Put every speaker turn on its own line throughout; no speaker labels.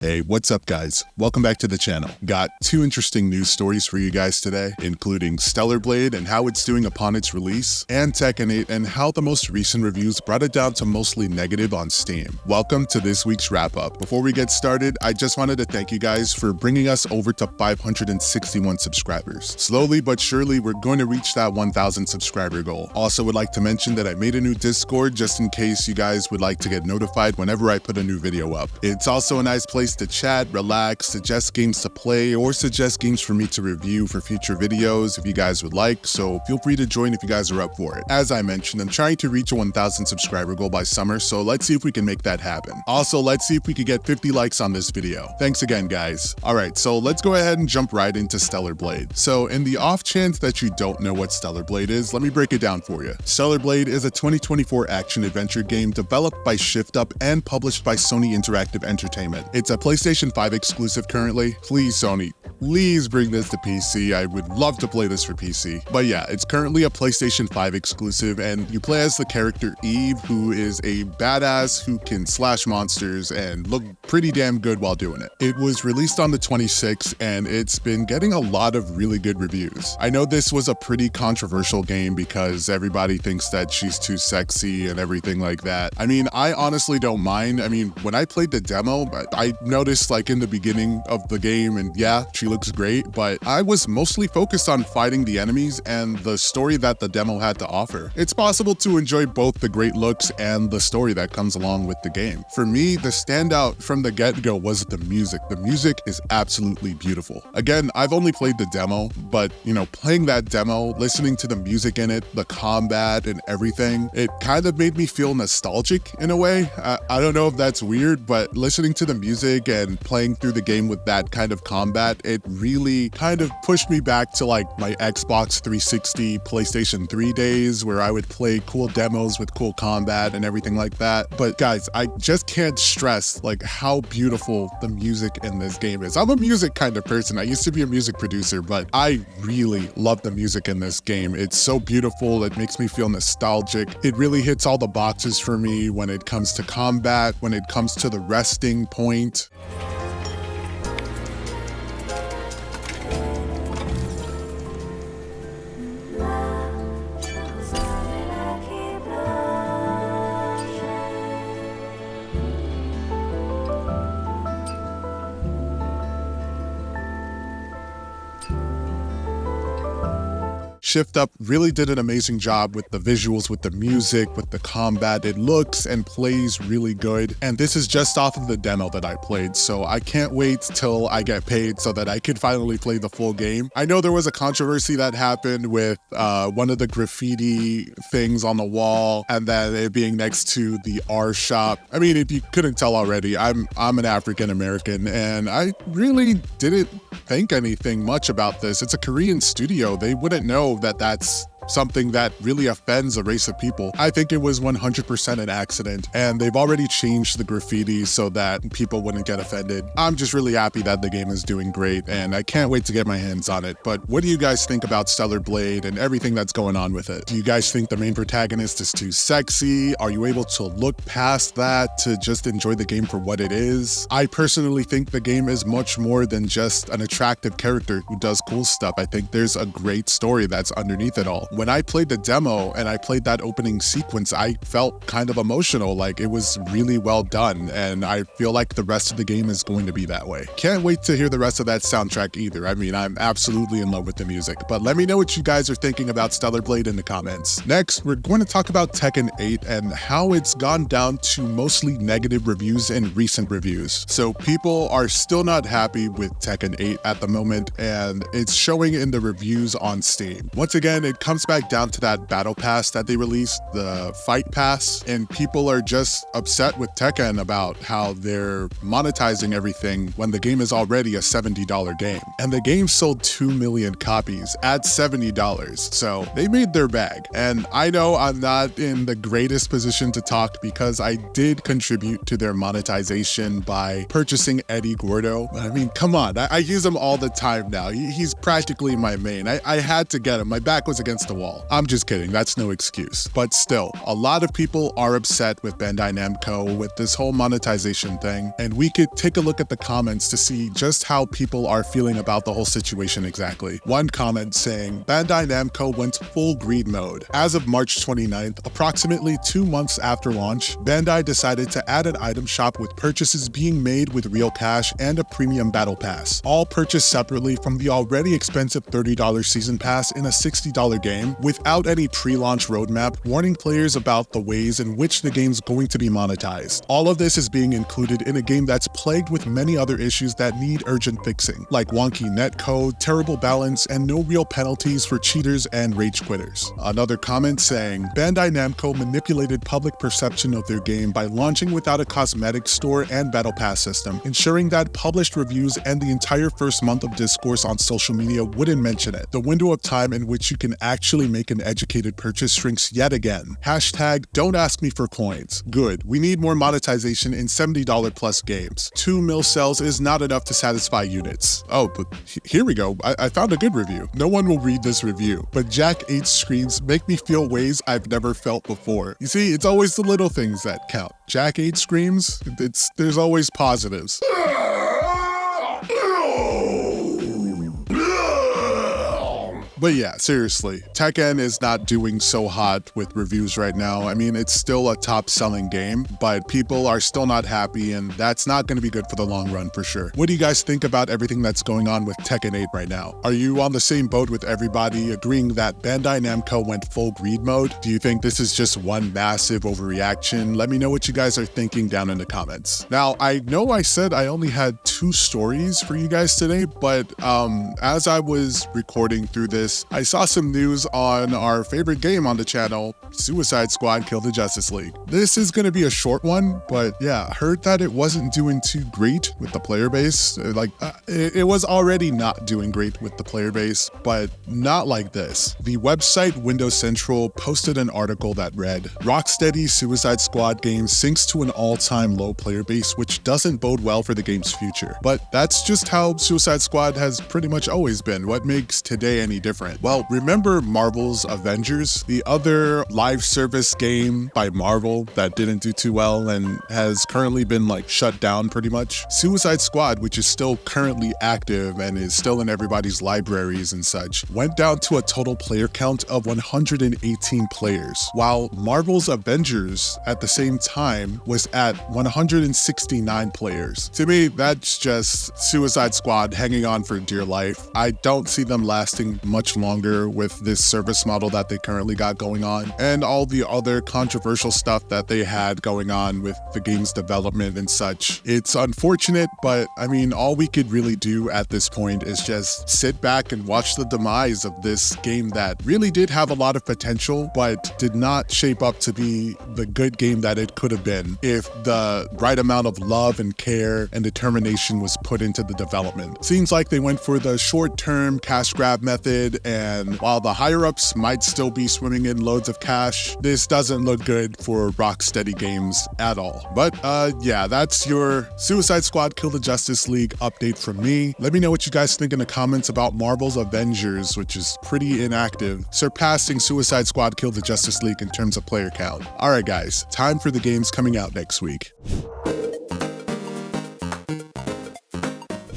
Hey, what's up guys? Welcome back to the channel. Got two interesting news stories for you guys today, including Stellar Blade and how it's doing upon its release, and Tekken 8 and how the most recent reviews brought it down to mostly negative on Steam. Welcome to this week's wrap up. Before we get started, I just wanted to thank you guys for bringing us over to 561 subscribers. Slowly but surely, we're going to reach that 1,000 subscriber goal. Also would like to mention that I made a new Discord just in case you guys would like to get notified whenever I put a new video up. It's also a nice place to chat, relax, suggest games to play, or suggest games for me to review for future videos if you guys would like, so feel free to join if you guys are up for it. As I mentioned, I'm trying to reach a 1,000 subscriber goal by summer, so let's see if we can make that happen. Also, let's see if we can get 50 likes on this video. Thanks again, guys. Alright, so let's go ahead and jump right into Stellar Blade. So in the off chance that you don't know what Stellar Blade is, let me break it down for you. Stellar Blade is a 2024 action-adventure game developed by Shift Up and published by Sony Interactive Entertainment. It's a PlayStation 5 exclusive currently. Please, Sony, please bring this to PC. I would love to play this for PC. But yeah, it's currently a PlayStation 5 exclusive, and you play as the character Eve, who is a badass who can slash monsters and look pretty damn good while doing it. It was released on the 26th, and it's been getting a lot of really good reviews. I know this was a pretty controversial game because everybody thinks that she's too sexy and everything like that. I mean, I honestly don't mind. I mean, when I played the demo, I noticed like in the beginning of the game, and yeah, she looks great, but I was mostly focused on fighting the enemies and the story that the demo had to offer. It's possible to enjoy both the great looks and the story that comes along with the game. For me, the standout from the get-go was the music. The music is absolutely beautiful. Again, I've only played the demo, but you know, playing that demo, listening to the music in it, the combat and everything, it kind of made me feel nostalgic in a way. I don't know if that's weird, but listening to the music and playing through the game with that kind of combat, it really kind of pushed me back to like my Xbox 360, PlayStation 3 days where I would play cool demos with cool combat and everything like that. But guys, I just can't stress like how beautiful the music in this game is. I'm a music kind of person. I used to be a music producer, but I really love the music in this game. It's so beautiful. It makes me feel nostalgic. It really hits all the boxes for me when it comes to combat, when it comes to the resting point. Shift Up really did an amazing job with the visuals, with the music, with the combat. It looks and plays really good. And this is just off of the demo that I played, so I can't wait till I get paid so that I could finally play the full game. I know there was a controversy that happened with one of the graffiti things on the wall and then it being next to the R shop. I mean, if you couldn't tell already, I'm an African American and I really didn't think anything much about this. It's a Korean studio. They wouldn't know that that's something that really offends a race of people. I think it was 100% an accident, and they've already changed the graffiti so that people wouldn't get offended. I'm just really happy that the game is doing great, and I can't wait to get my hands on it. But what do you guys think about Stellar Blade and everything that's going on with it? Do you guys think the main protagonist is too sexy? Are you able to look past that to just enjoy the game for what it is? I personally think the game is much more than just an attractive character who does cool stuff. I think there's a great story that's underneath it all. When I played the demo and I played that opening sequence, I felt kind of emotional. Like it was really well done, and I feel like the rest of the game is going to be that way. Can't wait to hear the rest of that soundtrack either. I mean, I'm absolutely in love with the music, but let me know what you guys are thinking about Stellar Blade in the comments. Next, we're going to talk about Tekken 8 and how it's gone down to mostly negative reviews in recent reviews. So people are still not happy with Tekken 8 at the moment, and it's showing in the reviews on Steam. Once again, it comes back down to that battle pass that they released, the fight pass, and people are just upset with Tekken about how they're monetizing everything when the game is already a $70 game. And the game sold 2 million copies at $70, so they made their bag. And I know I'm not in the greatest position to talk because I did contribute to their monetization by purchasing Eddie Gordo. I mean, come on, I use him all the time now. He's practically my main. I had to get him. My back was against the wall. I'm just kidding, that's no excuse. But still, a lot of people are upset with Bandai Namco with this whole monetization thing, and we could take a look at the comments to see just how people are feeling about the whole situation exactly. One comment saying, Bandai Namco went full greed mode. As of March 29th, approximately 2 months after launch, Bandai decided to add an item shop with purchases being made with real cash and a premium battle pass, all purchased separately from the already expensive $30 season pass in a $60 game, without any pre-launch roadmap warning players about the ways in which the game's going to be monetized. All of this is being included in a game that's plagued with many other issues that need urgent fixing, like wonky netcode, terrible balance, and no real penalties for cheaters and rage quitters. Another comment saying, Bandai Namco manipulated public perception of their game by launching without a cosmetics store and battle pass system, ensuring that published reviews and the entire first month of discourse on social media wouldn't mention it. The window of time in which you can actually make an educated purchase shrinks yet again. Hashtag don't ask me for coins. Good, we need more monetization in $70 plus games. 2 mil sales is not enough to satisfy units. Oh, but here we go. I found a good review. No one will read this review, but Jack 8 screams make me feel ways I've never felt before. You see, it's always the little things that count. Jack 8 screams, there's always positives. But yeah, seriously, Tekken is not doing so hot with reviews right now. I mean, it's still a top-selling game, but people are still not happy, and that's not going to be good for the long run for sure. What do you guys think about everything that's going on with Tekken 8 right now? Are you on the same boat with everybody, agreeing that Bandai Namco went full greed mode? Do you think this is just one massive overreaction? Let me know what you guys are thinking down in the comments. Now, I know I said I only had 2 stories for you guys today, but as I was recording through this, I saw some news on our favorite game on the channel, Suicide Squad Kill the Justice League. This is going to be a short one, but yeah, heard that it wasn't doing too great with the player base. It was already not doing great with the player base, but not like this. The website Windows Central posted an article that read, Rocksteady's Suicide Squad game sinks to an all-time low player base, which doesn't bode well for the game's future. But that's just how Suicide Squad has pretty much always been. What makes today any different? Well, remember Marvel's Avengers, the other live service game by Marvel that didn't do too well and has currently been shut down pretty much? Suicide Squad, which is still currently active and is still in everybody's libraries and such, went down to a total player count of 118 players, while Marvel's Avengers at the same time was at 169 players. To me, that's just Suicide Squad hanging on for dear life. I don't see them lasting much longer with this service model that they currently got going on, and all the other controversial stuff that they had going on with the game's development and such. It's unfortunate, but I mean, all we could really do at this point is just sit back and watch the demise of this game that really did have a lot of potential, but did not shape up to be the good game that it could have been if the right amount of love and care and determination was put into the development. Seems like they went for the short-term cash grab method, and while the higher-ups might still be swimming in loads of cash, this doesn't look good for Rocksteady games at all. But yeah, that's your Suicide Squad Kill the Justice League update from me. Let me know what you guys think in the comments about Marvel's Avengers, which is pretty inactive, surpassing Suicide Squad Kill the Justice League in terms of player count. Alright guys, time for the games coming out next week.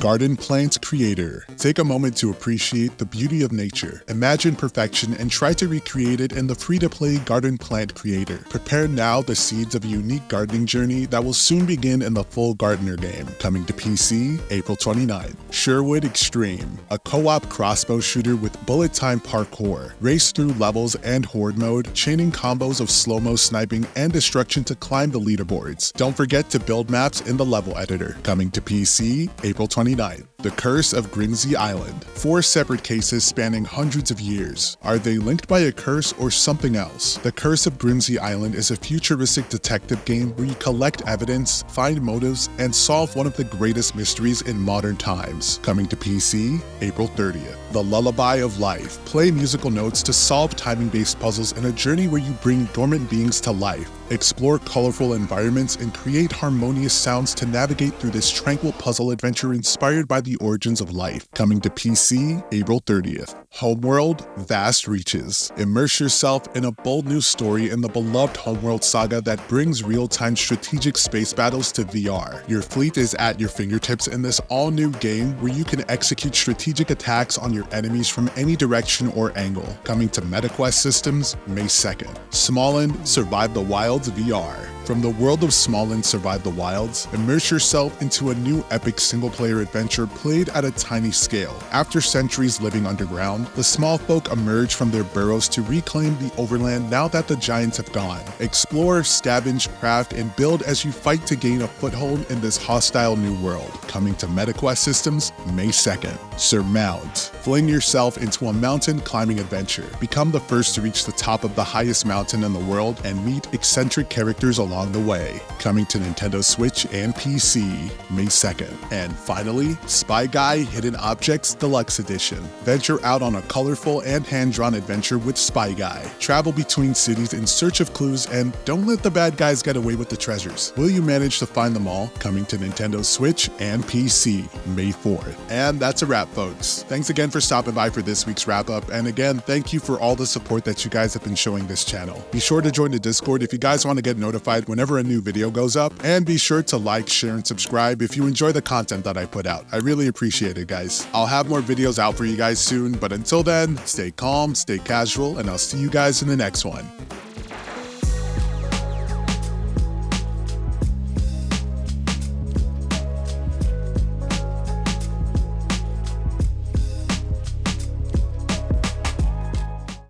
Garden Plant Creator. Take a moment to appreciate the beauty of nature. Imagine perfection and try to recreate it in the free-to-play Garden Plant Creator. Prepare now the seeds of a unique gardening journey that will soon begin in the full Gardener game. Coming to PC, April 29th. Sherwood Extreme. A co-op crossbow shooter with bullet time parkour. Race through levels and horde mode, chaining combos of slow-mo sniping and destruction to climb the leaderboards. Don't forget to build maps in the level editor. Coming to PC, April 29th. The Curse of Grimsey Island. 4 separate cases spanning hundreds of years. Are they linked by a curse or something else? The Curse of Grimsey Island is a futuristic detective game where you collect evidence, find motives, and solve one of the greatest mysteries in modern times. Coming to PC, April 30th. The Lullaby of Life. Play musical notes to solve timing-based puzzles in a journey where you bring dormant beings to life. Explore colorful environments and create harmonious sounds to navigate through this tranquil puzzle adventure inspired by the The Origins of Life, coming to PC April 30th. Homeworld, vast reaches. Immerse yourself in a bold new story in the beloved Homeworld saga that brings real-time strategic space battles to VR. Your fleet is at your fingertips in this all-new game where you can execute strategic attacks on your enemies from any direction or angle. Coming to MetaQuest systems May 2nd. Smalland, Survive the Wilds VR. From the world of Smalland Survive the Wilds, immerse yourself into a new epic single-player adventure played at a tiny scale. After centuries living underground, the small folk emerge from their burrows to reclaim the overland now that the giants have gone. Explore, scavenge, craft, and build as you fight to gain a foothold in this hostile new world. Coming to MetaQuest systems May 2nd. Surmount. Fling yourself into a mountain climbing adventure. Become the first to reach the top of the highest mountain in the world and meet eccentric characters along the way. Coming to Nintendo Switch and PC May 2nd. And finally, Spy Guy Hidden Objects Deluxe Edition. Venture out on a colorful and hand-drawn adventure with Spy Guy. Travel between cities in search of clues and don't let the bad guys get away with the treasures. Will you manage to find them all? Coming to Nintendo Switch and PC May 4th. And that's a wrap, folks. Thanks again for stopping by for this week's wrap-up, and again, thank you for all the support that you guys have been showing this channel. Be sure to join the Discord if you guys want to get notified whenever a new video goes up, and be sure to like, share, and subscribe if you enjoy the content that I put out. I really appreciate it, guys. I'll have more videos out for you guys soon, but until then, stay calm, stay casual, and I'll see you guys in the next one.